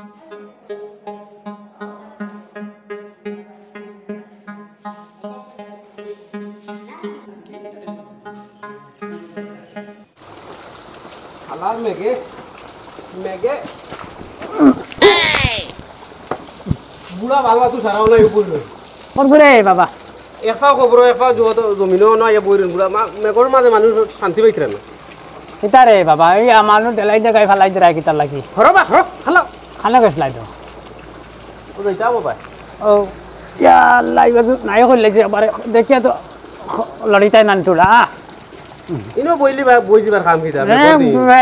Alar mege বুড়া বাংলা তো সারাও নাই উপর কোন করে বাবা এফা খবর এফা জমিনো না ইয়া বইরেন বুড়া মেঘর মাঝে মানুষ শান্তি পাইতরে না কিতা রে বাবা এই মানুষ দেলাই দেখাই ফেলাই দেয় কিতা লাগি হরবা হর খালা খানা গেছলাই তো ও যাইতা বাবা ও ইয়া লাইভ নাই কইলেছে আবার দেখিয়া তো লড়িতাই নান তোরা ইনো বইলি বই দিবার কাম কি যাবে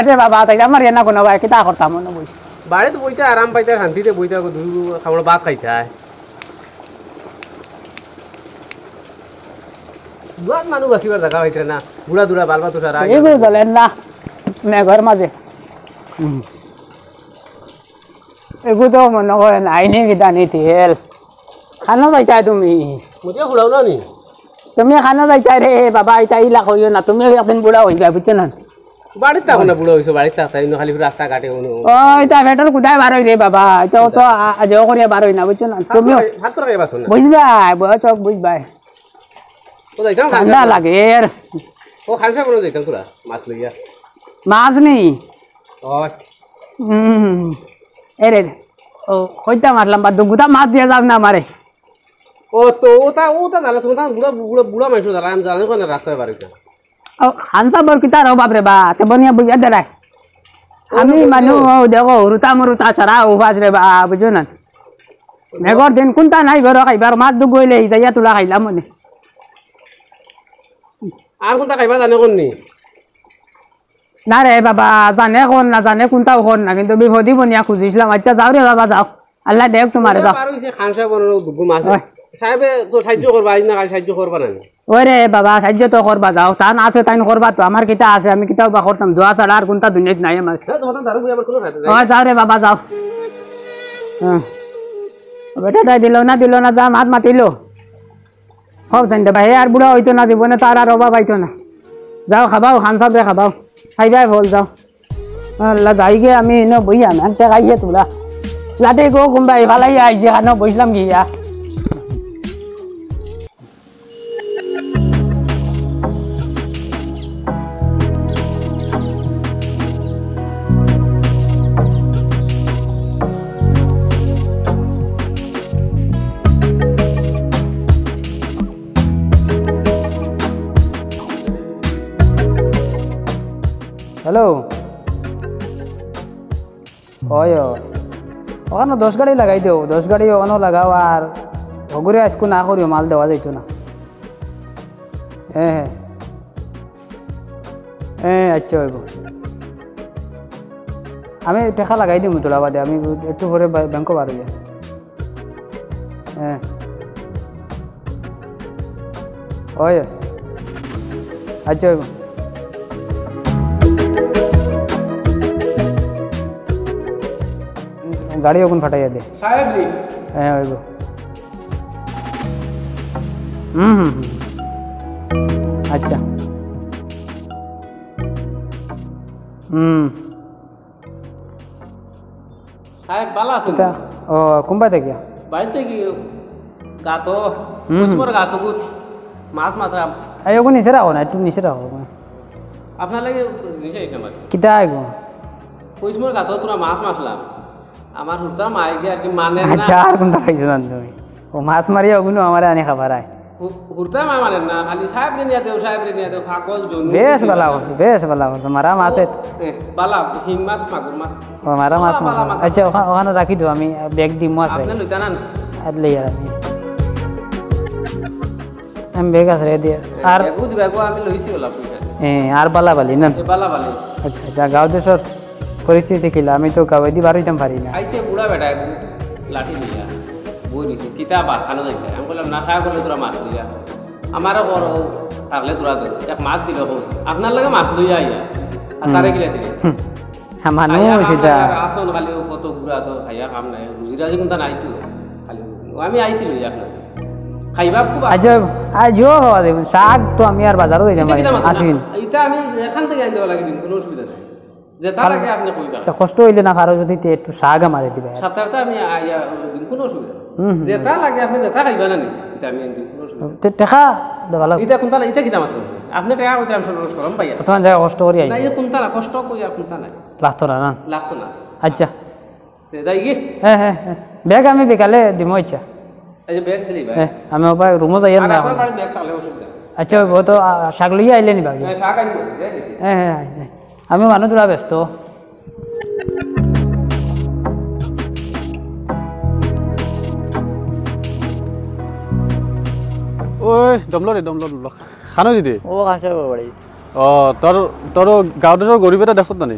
রে বাবা তাই আমার এনা কোন ভাই কিতা করতাম না বই বাড়িতে বইতে আরাম পাইতে শান্তিতে বইতে দুই খাবার ভাত খাইতে দুয়ান মানুষ বাসিবার জায়গা হইতে না বুড়া দুড়া বালবা তো সারা এগুলো চলেন না মেঘর মাঝে এগুলো তো মনে করেন আইনি কিতা নি তেল খানা যাইতাই তুমি মুটিয়া ফুলাও না নি তুমি খানা যাইতাই রে বাবা এটা ইলা কইও না তুমি একদিন বুড়া হইবা বুঝছো না বাড়িতে থাকো না বুড়া হইছো বাড়িতে থাকতাই খালি রাস্তা ঘাটে ওই তা বেটার কোথায় বার হই রে বাবা এটা তো আজ করিয়া বার হই না বুঝছো না তুমি হাত তো রাখে বাসন না বুঝবা বয়স বুঝবাই ও যাইতাম ঠান্ডা লাগে ও খানসা কোনো যাইতাম তোরা মাছ লইয়া মাছ নেই ও এরে ও কইতা মারলাম বা দুগুতা মাছ দিয়ে যাও না মারে ও তো ওটা জানা তুমি বুড়া বুড়া বুড়া মানুষ জানা আমি জানি কোন রাস্তায় বাড়িতে ও খানসা বর কিতা রো বাপ রে বা তে বনিয়া বুঝা দেরাই আমি মানু দেখো রুতা মরুতা ছাড়া ও বাজ রে বা বুঝো না মেঘর দিন কোনটা নাই ঘর খাইবার মাছ দু গইলে যাইয়া তুলা খাইলাম মনে আর কোনটা খাইবা জানে কোননি না রে বাবা জানে কোন না জানে কোনটাও কোন না কিন্তু বিপদি বনিয়া খুঁজিছিলাম আচ্ছা যাও রে বাবা যাও আল্লাহ দেখ তোমার যাও আর ওই যে খানসা বনর দুগু মাছ সাহেবে তো সাহায্য করবা আজ না কাল সাহায্য করবা না ওই রে বাবা সাহায্য তো করবা যাও তান আছে তাইন করবা তো আমার কিতা আছে আমি কিতাও বা করতাম দোয়া ছাড়া আর কোনটা দুনিয়াত নাই আমার তোমার দারু আমার কোনো খাইতে ও যাও রে বাবা যাও হ্যাঁ বেটাটাই দিল না যা মাত মাতিল হোক জানতে ভাই আর বুড়া হইতো না জীবনে তার আর অভাব হইতো না যাও খাবাও খান সাবে খাবাও খাইবাই বল যাও আল্লাহ যাই গে আমি এনে বইয়া না একটা খাইছে তোলা লাটে গো কোনবাই ভালাই আইছে খানো বসলাম গিয়া হ্যালো ওই ওখানে 10 গাড়ি লাগাই দিও 10 গাড়ি ওখানে লাগাও আর ওগুলো আজকে না করিও মাল দেওয়া যাইতো না হ্যাঁ আচ্ছা হইব আমি টাকা লাগাই দিই তোলা বাদে আমি একটু করে ব্যাংকও বার হইয়া হ্যাঁ ওই আচ্ছা হইব গাড়ি ওখান ফাটাইয়া দে সাহেব লি হ্যাঁ হইব আচ্ছা সাহেব বালা আছে ও কোনবাই থেকে বাড়িতে কি গাতো কুসমর গাতো গুত মাছ মাত্রা এই ওখানে নিচে রাখো না একটু নিচে রাখো আপনার লাগে নিচে এটা মাছ কিতা আইগো কুসমর গাতো তোরা মাছ মাছলাম আমার হুরতা মাই গিয়ে আর কি মানে না আচ্ছা আর কোনটা খাইছো না তুমি ও মাছ মারিয়া ওগুলো আমার আনি খাবার আয় হুরতা মা মানে না খালি সাহেব রে নিয়া দেও ফাকল জন বেশ ভালো করছে মারা মাছ বালা হিং মাছ মাগুর মাছ ও মারা মাছ আচ্ছা ওখানে রাখি দিও আমি ব্যাগ দিম মাছ আপনি লইতা না আর লইয়া আমি ব্যাগ আছে দিয়ে আর বেগু দিবাগো আমি লইছি বলা পয়সা আর বালা বালি না বালা বালি আচ্ছা গাঁও দেশের পরিস্থিতি কিলা আমি তো গাঁও দি বারইতাম পারি না আইতে বুড়া বেটা লাঠি নিয়া বই নিছে কিতাব খানো যাইতে আমি বললাম না খাওয়া করলে তোরা মাছ লইয়া আমারও বড় থাকলে তোরা দে এক মাছ দিল আপনার লাগে মাছ লইয়া আইয়া আর তারে গিলা দিলে মানুষ এটা আসন খালি কত ঘুরা তো খাইয়া কাম নাই রুজিরাজি কোনটা নাই তো খালি আমি আইছিলো আপনার খাইবা খুব আজও হওয়া দেবেন শাক তো আমি আর বাজারও দিলাম আসিন এটা আমি এখান থেকে আইতে লাগে দিন কোনো অসুবিধা নাই যেটা লাগে আপনি কইবা আচ্ছা কষ্ট হইলে না কারো যদি তে একটু শাগা মারি দিবে সপ্তাহে আমি আইয়া দিন কোনো অসুবিধা যেটা লাগে আপনি যেটা খাইবা না নি এটা আমি দিন কোনো অসুবিধা টেকা দেওয়া লাগবে এটা কোনটা এটা কি দামাত আপনি টাকা কইতে আমি শরম পাইয়া তোমার জায়গা কষ্ট করি না আইছে এটা কোনটা না কষ্ট কই আর কোনটা নাই লাগতো না না লাগতো না আচ্ছা তে যাই কি হ্যাঁ ব্যাগ আমি বিকালে দিব ইচ্ছা এই যে ব্যাগ দিলি ভাই হ্যাঁ আমি ওপাই রুমও যাই আর না আপনার বাড়ি ব্যাগ তাহলে অসুবিধা আচ্ছা ও তো শাক লইয়া আইলে নি বাকি শাক আনবো যাই দেখি হ্যাঁ আমি মানুষ তোলা ব্যস্ত ওই দমলো খানো যদি ও খাসা বাড়ি ও তোর গাঁৱৰ গরিব এটা দেখত মানে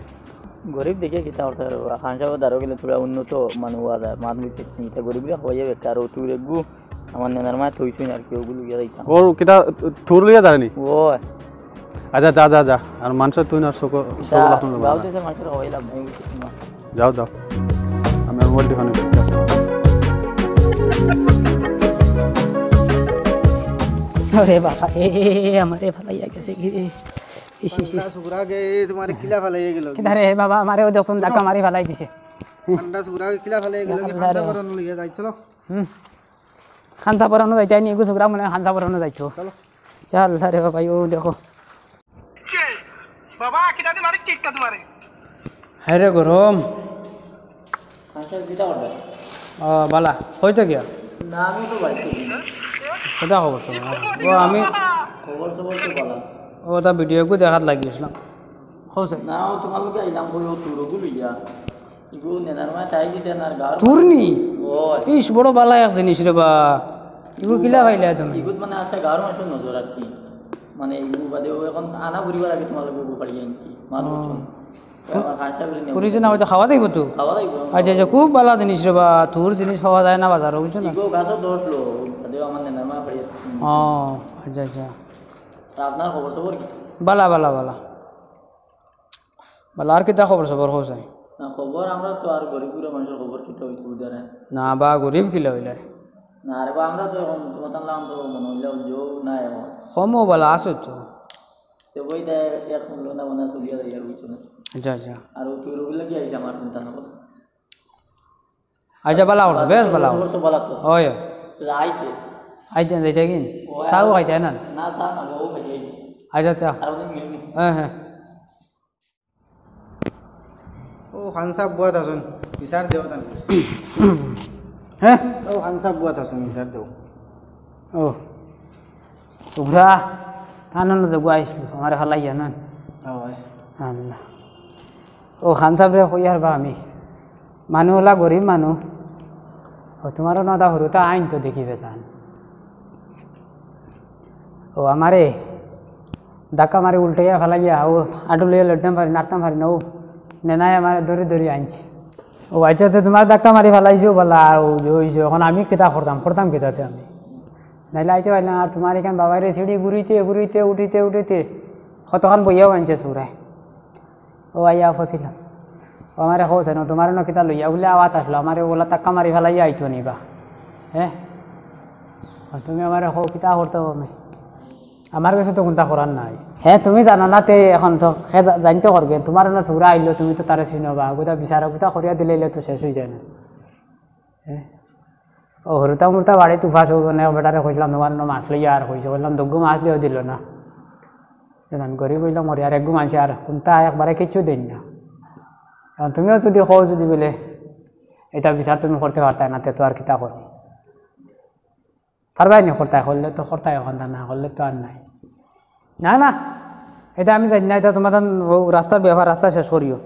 গরিব দেখে কিতা করতে পারবো খান সাহেব দারো গেলে তোরা উন্নত মানুষ আদার মাত মিতে কিনতে গরিব হয়ে যাবে কারো তুই রেগু আমার নেনার মা থইছুই আর কি ওগুলো গিয়ে দিতাম ওর কিতা থুর লিয়া জানি ও আচ্ছা যা আর মানুষ তুই না চোখ গাঁৱতে যে মানুষের হয়ে লাভ নাই যাও আমি মোবাইল টিফান আরে বাবা আমারে ভালাইয়া গেছে কি রে ইসি सुगरा के तुम्हारे किला फलाइए गेलो কিদারে বাবা আমারে ও দেখুন ধাক্কা মারি ভালাই দিছে ठंडा सुगरा के किला फलाइए गेलो के खाना बरन लिया जाई चलो খানসা পরানো যাইতে নি এগু সুগ্রা মানে খানসা পরানো যাইছো চলো চল আরে বাবা ও দেখো बाबा किला दे मारी चिट्टा तुम्हारे হ্যাঁ রে গরম খান সাহেব কিতা করবে ও বালা হইতো গিয়া না আমি তো বাড়িতে কোথা খবর ও আমি খবর সবর তো বলা ও তা ভিডিওকে দেখাত লাগিয়েছিলাম খোঁজ না তোমার লোকে আইলাম বই ও তুরগু লইয়া ইগো নেনার মা চাই দিতে না গাঁর তুরনি ও ইস বড় বালা এক জিনিস রে বা ইগু কিলা পাইলা তুমি ইগুত মানে আছে গাঁর মানুষের নজর আর কি মানে ইগু বাদে ও এখন আনা ঘুরিবার আগে তোমার লোকে পাড়ি আনছি মানুষ খান সাহেব ফুরিছে না হয়তো খাওয়া যাইব তো খাওয়া দাইব আচ্ছা খুব ভালো জিনিস রে বা তোর জিনিস পাওয়া যায় না বাজার বুঝছো না ইগো গাছও দোষ লো বাদে আমার নেনার মা পাড়ি ও আচ্ছা আপনার খবর সবর কি বালা আর কিতা খবর সবর হোস না খবর আমরা তো আর গরিবগুলো মানুষের খবর কিতা হইতে উদারে না বা গরিব কিলা হইলে না আরে বা আমরা তো এখন তোমার লাম তো মনে হইলে জো না এখন কমও বালা আসো তো তো বই দেয় এক শুনলো না মনে চলিয়া যাই আর বুঝছো না আচ্ছা আর ও তুই রোগী লাগি আইছে আমার চিন্তা না আচ্ছা বালা করছো বেশ বালা খবর তো বলা তো ওই আইতে আইতে যাইতে কিন চাও খাইতে না না সা না ও খাই আইছে আচ্ছা তা আর ওদিন মিলবি হ্যাঁ ओ खान साहब बुआ था सुन विचार देव तन হ্যাঁ ओ खान साहब बुआ था सुन विचार देव ও সুভরা আনন্দ জগাই আমার হালাইয়া না আল্লাহ ও খান সাহেব রে কই আর বা আমি মানুহ ওলা গরিব মানুহ ও তোমারও নদা সৰুতা আইন তো দেখিবে তান ও আমারে ধাক্কা মারি উল্টাইয়া ফেলাইয়া ও আটু লইয়া লড়তাম পারি নাড়তাম পারি না ও নেনাই আমার ধরে আনছি ও আচ্ছা তো তোমার ধাক্কা মারি ফেলাইছো বলা ও হইছো এখন আমি কেতা করতাম কেতাতে আমি নাইলে আইতে পারলাম আর তোমার এখান বাবারে সিঁড়ি ঘুরিতে উঠিতে কতক্ষণ বইয়াও আনছে সুরায় ও আইয়া ফসিলাম ও আমারে হচ্ছে না তোমার ন কিতা লইয়া বলে আওয়াত আসলো আমারে ওলা টাক্কা মারি ফেলাইয়া আইতো নিবা হ্যাঁ তুমি আমার হো কিতা করতে আমি আমার কাছে তো কোনটা করার নাই হ্যাঁ তুমি জানো না তে এখন তো জানতে করবে তোমার না সুরা আইলো তুমি তো তারা চিনবা গোটা বিচার গোটা করিয়া দিলে তো শেষ হয়ে যায় না হ্যাঁ ও হরুতা মুরতা বাড়ি তুফাস মানে বেটারে কইলাম তোমার মাছ লইয়া আর কইছে বললাম দগ্গু মাছ দিয়েও দিল না গরিব কইলাম মরে আর একগু মাছ আর কোনটা একবারে কিচ্ছু দিন না এখন তুমিও যদি কও যদি বলে এটা বিচার তুমি করতে পারতাই না তে তো আর কিতা করি পারবাই নি করতাই করলে তো করতাই এখন না করলে তো আর নাই না এটা আমি জানি না এটা তোমার রাস্তার ব্যবহার রাস্তা শেষ করিও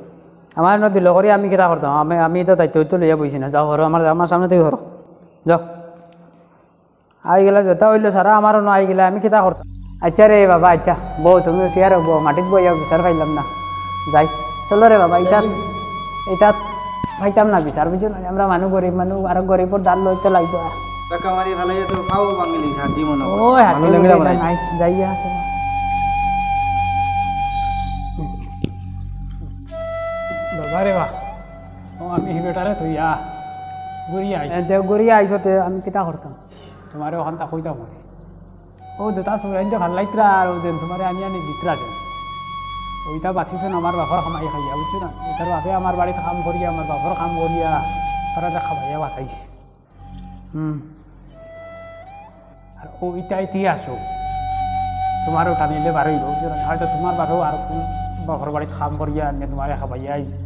আমার নদী লগরি আমি কিতা করতাম আমি এটা দায়িত্ব হইতে লইয়া বইছি না যাও ঘর আমার সামনে থেকে ঘর যাও আই গেলে যেটা হইলো সারা আমারও ন আই গেলে আমি কিতা করতাম আচ্ছা রে বাবা আচ্ছা বউ তুমিও চেয়ার বউ মাটিত বইয়া বিচার পাইলাম না যাই চলো রে বাবা এটা পাইতাম না বিচার বুঝছো না আমরা গরিব মানুষ আর গরিবর দাল লইতে লাগতো টাকা মারি ফেলাইয়া তো খাও বাঙালি শান্তি মনে ও নাই যাইয়া চলো বাবা রে বা ও আমি বেটারে তুই গড়িয়া আইসতে আমি কিতা করতাম তোমারে ওখান তা কইতাম ও যেটা সুরাইন ভাল লাগতরা আর তোমারে আনি দিতরা ওইটা বাঁচিছেন আমার বাপর খামাই খাইয়া বুঝছো না এটার বাপে আমার বাড়িতে কাম করিয়া আমার বাপর কাম করিয়া তারা যা খাবাইয়া বাঁচাইছে আর ওইটা ইতিহাস তোমারও টানিলে বারোইব বুঝছো না হয়তো তোমার বাপেও আর বাপর বাড়িতে কাম করিয়া আনিয়ে তোমার খাবাইয়া আইছে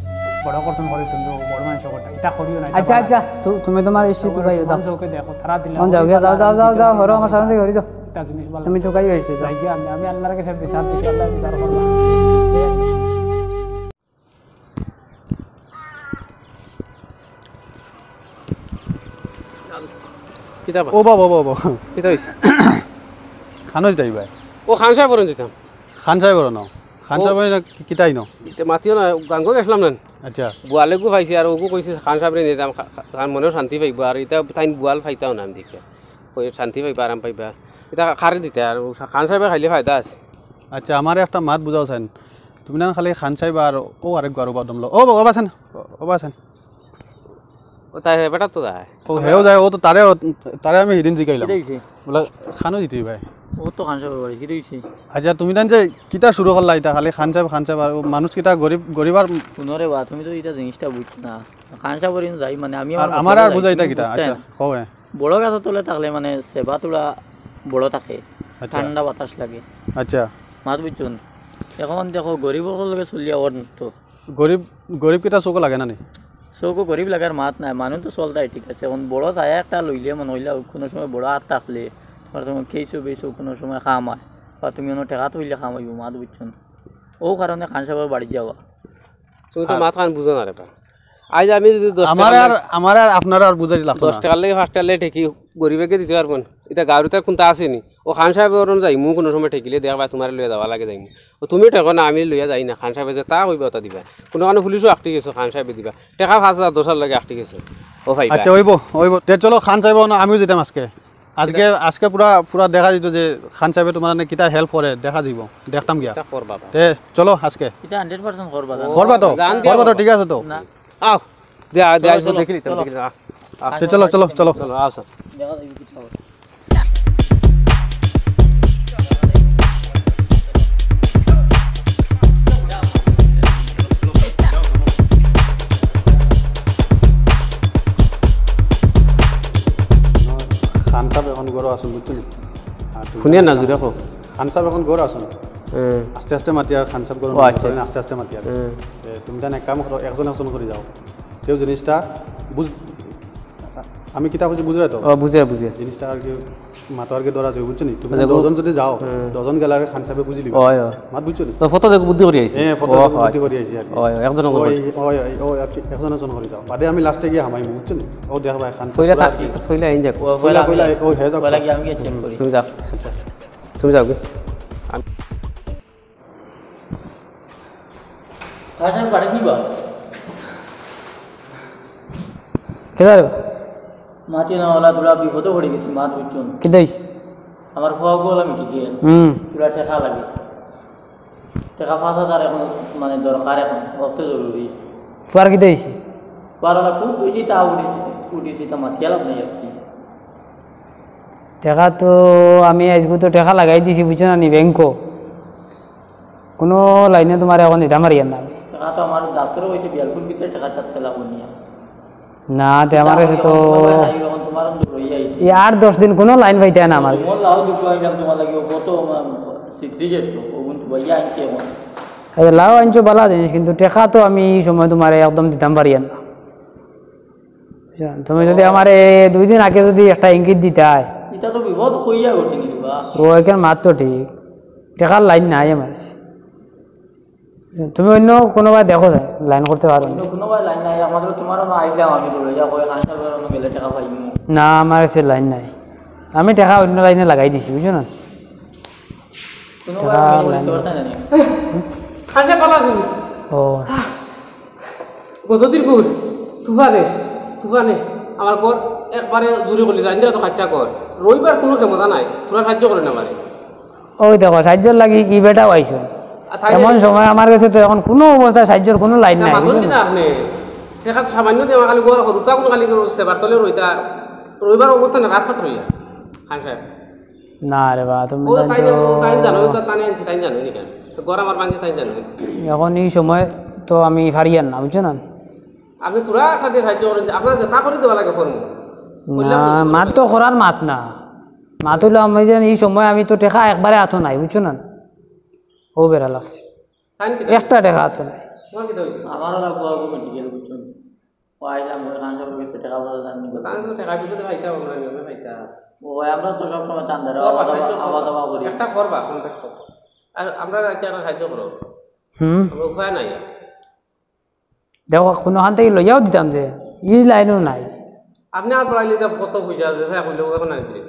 বড় করছেন করে তুললো বড় মানুষ কথা এটা করিও না আচ্ছা আচ্ছা তুমি তোমার স্ত্রী তো গাইও যাও চোখে দেখো তারা দিলে যাও গিয়া যাও যাও যাও যাও হরো আমার সামনে থেকে হরি যাও একটা জিনিস ভালো তুমি তো গাইও এসেছো যাই গিয়ে আমি আল্লাহর কাছে বিচার দিছি আল্লাহ বিচার করবা কিতাবা ও বাবা বাবা কিতা হইছে খানোজ যাই ভাই ও খান সাহেব বরণ যেতাম খান সাহেব ন খান সাহেব কিতাই ন মাতিও না গাঙ্গ গেছিলাম না আচ্ছা বুয়ালেকো পাইছে আর ওগো কইছে খান সাহেবরে নিতাম খান মনেও শান্তি পাইব আর এটা তাই বুয়াল ফাইতাও নাম দেখে কই শান্তি পাইবা আরাম পাইবা এটা খারে দিতে আর খান সাহেবে খাইলে ফায়দা আছে আচ্ছা আমার একটা মাত বুঝাও চান তুমি না খালি খান সাহেব আর ও আরেক গরু বাদম লো ও বাবা আছেন ও আছেন ও তাই বেটা তো যায় ও হেও যায় ও তো তারে আমি হিদিন জিকাইলাম বলে খানো দিতে ভাই ও তো খান সাহেবের বাড়ি কি রয়েছে আচ্ছা তুমি দেন যে কিতা শুরু করলা এটা খালি খান সাহেব আর মানুষ কিতা গরিব আর পুনরে বা তুমি তো এটা জিনিসটা বুঝছ না খান সাহেবের যাই মানে আমি আমার আর বুঝাই এটা কিতা আচ্ছা কও হ্যাঁ বড় গাছের তলে থাকলে মানে সেবা তোলা বড় থাকে আচ্ছা ঠান্ডা বাতাস লাগে আচ্ছা মাত বুঝছুন এখন দেখো গরিবর লগে চলিয়া ওর তো গরিব কিতা চোখ লাগে না নি চৌকো গরিব লাগার মাত নাই মানুষ তো চলতাই ঠিক আছে এখন বড় চায়া একটা লইলে মনে হইলে কোনো সময় বড় হাত থাকলে তোমার তোমার খেয়েছো বেছো কোনো সময় খামায় বা তুমি অন্য টেকা তুললে খামাইব মাত বুঝছুন ও কারণে খান সাহেবের বাড়ি যাওয়া তুমি তো মাত খান বুঝো না রে আজ আমি যদি আমার আর আপনার আর বুঝাই লাগতো 10 টাকার লাগে 5 টাকার লাগে ঠেকি গরিবেকে দিতে পারবেন এটা গাড়িতে কোনটা আসেনি ও খান সাহেব ওরন যাই মু কোনো সময় ঠেকিলে দেখা পাই তোমার লইয়া যাওয়া লাগে যাই ও তুমি ঠেকো না আমি লইয়া যাই না খান সাহেবে যে তা হইব তা দিবা কোনো কারণে পুলিশও আটকে গেছো খান সাহেবে দিবা টেকা 5000 10 লাগে আটকে গেছে ও ভাই আচ্ছা হইব তে চলো খান সাহেব আমিও যেতাম আজকে পুরা দেখা যেত যে খান সাহেবে তোমার কিতা হেল্প করে দেখা যাব দেখতাম গিয়া করবা তে চলো আজকে এটা 100% করবা তো ঠিক আছে তো আও দে দেখলি তো তে চলো চলো আও দেখা যাবে কি হবে খান সাহেব এখন গড় আসুন বুঝলি শুনিয়া না জুড়ে কো খান সাহেব এখন গড় আসুন আস্তে আস্তে মাতি আর খান সাহেব গড় আস্তে আস্তে মাতি আর তুমি জানে কাম করো একজন করে যাও তেও জিনিসটা আমি কিতাব বুঝে তো বুঝে জিনিসটা আর কি মাতো আর কি দরা যাই বুঝছো নি তুমি 10 জন যদি যাও 10 জন গেলে খান সাহেব বুঝি লিবা মাত বুঝছো নি তো ফটো দেখো বুদ্ধি করি আইছি হ্যাঁ ফটো বুদ্ধি করি আইছি আর একজন ও একজন করে যাও বাদে আমি লাস্টে গিয়ে হামাই বুঝছো নি ও দেখবা খান কইলা থাকি তো কইলা আইন যাক কইলা ও হে যাও বলা কি আমি চেক করি তুমি যাও আচ্ছা তুমি যাও খান বাড়ি কি বা কেদার মাটি না ওলা তোরা বিপদে পড়ে গেছি মাত বুঝছুন কি দেইস আমার খাওয়া গোল আমি ঠিক তোরা টেকা লাগে টেকা 5000 এখন মানে দরকার এখন অত জরুরি ফুয়ার কি দেইস পারলা খুব বেশি তা উঠেছি তা মাতি আলাপ নাই আর কি টাকা তো আমি আজকে তো টাকা লাগাই দিছি বুঝছো না নি ব্যাংকো কোনো লাইনে তোমার এখন দিতে মারি না টাকা তো আমার ডাক্তারও হয়েছে বিয়ালপুর ভিতরে টাকা টাকতে লাগবো নিয়ে না তে আমার কাছে তো তোমার রয়ে আইছি এই 8-10 দিন কোনো লাইন পাইতে না আমার মোর লাউ দুটো আইলাম তোমার লাগে কত সিট্রি গেছো ওগুন তো ভাইয়া আনছি এখন এই লাউ আনছো বালা জিনিস কিন্তু টাকা তো আমি এই সময় তোমার একদম দিতাম পারি না তুমি যদি আমারে 2 দিন আগে যদি একটা ইঙ্গিত দিতাই এটা তো বিপদ কইয়া ঘটিনি দিবা ও এখানে মাত তো ঠিক টাকার লাইন নাই আমার তুমি অন্য কোনোভাবে দেখো যায় লাইন করতে পারো কোনো ভাই লাইন নাই আমাদের তোমারও না আইলাম আমি বলে যা কই আনসার বেরোনো গেলে টাকা পাইনি না আমার কাছে লাইন নাই আমি টাকা অন্য লাইনে লাগাই দিছি বুঝছো না কোনো ভাই বলতে পারতা না খাসে পালা আছে ও গতদিন কর তুফানে আমার কর একবারে জুরি করলি জানি তো খাচ্চা কর রবিবার কোনো ক্ষমতা নাই তোরা সাহায্য করে না পারে ওই দেখো সাহায্যর লাগি কি বেটাও আইসো এমন সময় আমার কাছে তো এখন কোনো অবস্থায় সাহায্যের কোনো লাইন নাই মানুষ কিনা আপনি সেখানে সামান্য দিয়ে খালি গড় রুতা কোনো খালি সেবার তলে রইতা রবিবার অবস্থা না রাস্তাত রইয়া খান সাহেব না রে বা তুমি ও তাই জানো তো তাই আনছি তাই জানো নি কেন তো ঘর আমার ভাঙছে তাই জানেন এখন এই সময় তো আমি ফারিয়ান না বুঝছো না আপনি তোরা একটা দিয়ে সাহায্য করেন যে আপনার যেটা করে দেওয়া লাগে ফর্ম না মাত তো করার মাত না মাত হইলো আমি যে এই সময় আমি তো টেকা একবারে হাতো নাই বুঝছো না ও বেড়া লাগছে সাইন কি একটা টেকা হাতো নাই তোমার কি হয়েছে আমারও লাগবো মেডিকেল বুঝছেন ও আইলাম ওই খান সব কিছু টাকা পয়সা জানি তাহলে তো টাকা দিতে খাইতে হবে না নিয়মে খাইতে ও আমরা তো সব সময় টান ধরে আওয়া দাওয়া করি একটা করবা কন্ট্যাক্ট আর আমরা একটা সাহায্য করো আমরা উপায় নাই দেখো কোনোখান থেকে লইয়াও দিতাম যে ই লাইনও নাই আপনি আর পড়াইলে কত পয়সা হইলেও এখন নাই দিলে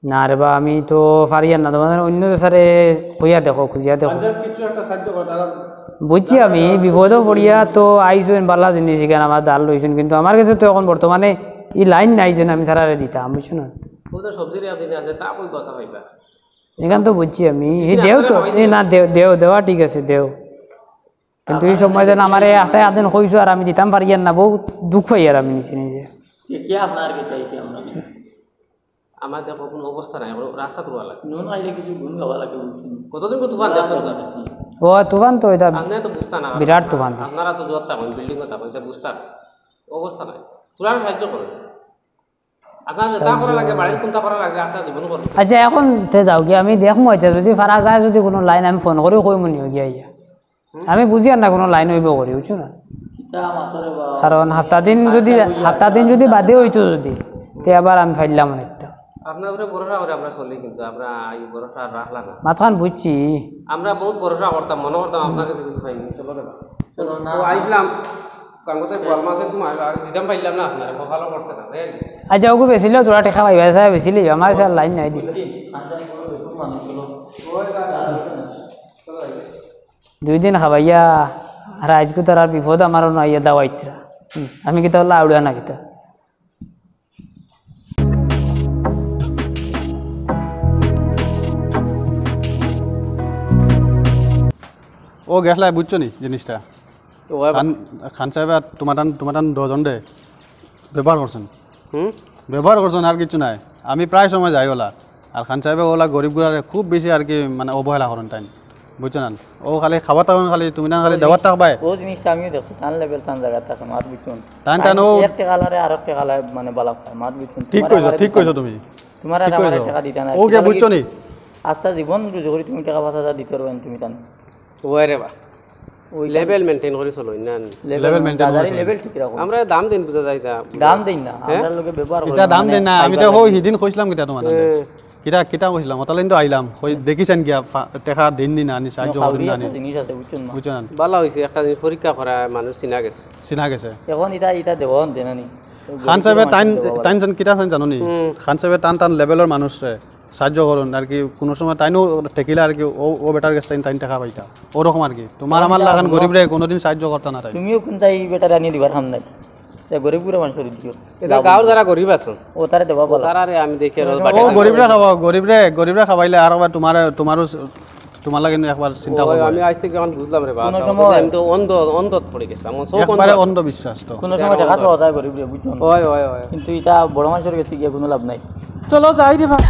না রে বা আমি তো ফারিয়ান না তোমাদের অন্য স্যারে কইয়া দেখো খুঁজিয়া দেখো কিছু একটা সাহায্য করো তারা বুঝছি আমি বিপদও পড়িয়া তো আইসেন বালা জিনিস এখানে আমার দাল লইছেন কিন্তু আমার কাছে তো এখন বর্তমানে এই লাইন নাই যেন আমি তারা দিতাম বুঝছো না ও তো সবজির আপনি আছে তা কই কথা পাইবা এখান তো বুঝছি আমি এই দেও তো এই না দেওয়া ঠিক আছে দেও কিন্তু এই সময় যেন আমার একটাই আদিন কইছো আর আমি দিতাম পারিয়ান না বহুত দুঃখ পাই আর আমি নিচে নিজে কি আপনার কি চাইছি আমরা আমার দেখো কোনো অবস্থা নাই রাস্তা তোলা লাগে নুন আইলে কিছু গুণ গাওয়া লাগে কতদিন কো তুফান দেখছেন ও তুফান তো এটা আপনি তো বুঝতা না বিরাট তুফান আপনারা তো জোর থাকেন বিল্ডিং কথা এটা বুঝতা না অবস্থা নাই তোলার সাহায্য করে আপনার যেটা করা লাগে বাড়ির কোনটা করা লাগে আপনার জীবন করবে আচ্ছা এখন তে যাও কি আমি দেখমু আচ্ছা যদি ফারা যায় যদি কোনো লাইন আমি ফোন করে কই মনি গিয়া ইয়া আমি বুঝি আর না কোনো লাইন হইব করি বুঝছো না কারণ হাফতা দিন যদি বাদে হইতো যদি তে আবার আমি ফাইলাম অনেকটা আপনার উপরে ভরসা করে আমরা চলি কিন্তু আমরা এই ভরসা রাখলাম না মাথান বুঝছি আমরা বহুত ভরসা করতাম মনে করতাম আপনার কাছে কিছু পাইনি চলো রে চলো না আইসলাম কাঙ্গতে গোয়াল মাসে তোমার দিতাম পাইলাম না আপনার ভালো করছে না আচ্ছা ওকে বেশিলে তোরা টেকা পাইবা চাই বেশিলে আমার স্যার লাইন নাই দিবে 2 দিন খাবাইয়া আর আজকে তোর আর বিপদ আমারও না ইয়ে দাওয়াইতরা আমি কি তাহলে আউড়া না কিতা ও গেছলাই বুঝছো নি জিনিসটা খান সাহেব তোমার 10 দে ব্যবহার করছেন ব্যবহার করছেন আর কিছু নাই আমি প্রায় সময় যাই ওলা আর খান সাহেবে ওলা গরিব গুড়ারে খুব বেশি আর কি মানে অবহেলা করেন টাইম বুঝছো না ও খালি খাবার টাকা খালি তুমি না খালি দেওয়ার টাকবাই ও জিনিসটা আমিও দেখছি টান লেভেল টান জায়গা থাকে মাত বুঝুন টান ও একটা কালারে আর একটা কালারে মানে বালা পায় মাত বুঝুন ঠিক কইছো তুমি তোমার আর আমার টাকা দিতে না ও কে বুঝছো নি আস্তা জীবন রুজি করে তুমি টাকা 5000 দিতে পারবেন তুমি টান ওই রে বা ওই লেভেল মেইনটেইন করে চলো না লেভেল মেইনটেইন বাজারে লেভেল ঠিক রাখো আমরা দাম দিন বুঝা যায় দাম দেই না আমরা লোকে ব্যবহার এটা দাম দেন না আমি তো হই হিদিন কইছিলাম কিটা তোমার কিটা কইছিলাম ওতালেন তো আইলাম কই দেখিছেন কি টাকা দিন না আনি সাহায্য করুন না জিনিস আছে বুঝছেন না বুঝছো না ভালো হইছে একটা জিনিস পরীক্ষা করা মানুষ চিনা গেছে এখন এটা দেবন দেনানি খান সাহেবের টাইন কিটা জানো নি খান সাহেবের টান লেভেলের মানুষ সাহায্য করুন আর কি কোনো সময় টাইনও টেকিলে আর কি ও বেটার কাছে টাইন টাকা পাইতা ওরকম আর কি তোমার আমার লাগান গরিব রে কোনোদিন সাহায্য করতে না তাই তুমিও কোনটাই বেটার আনি দিবার হাম নাই গরিব পুরো মানুষের দিও এটা গাঁওর যারা গরিব আছে ও তারে দেবা বলা তারারে আমি দেখি ও গরিবরা খাওয়াইলে আর একবার তোমার লাগে একবার চিন্তা করো আমি আজ থেকে যখন বুঝলাম রে বাবা আমি তো অন্ধ পড়ে গেছিলাম একবারে অন্ধবিশ্বাস তো কোনো সময় টাকা তো হয় গরিব রে বুঝছো ওই কিন্তু এটা বড় মানুষের কাছে গিয়ে কোনো লাভ নাই চলো যাই রে ভাই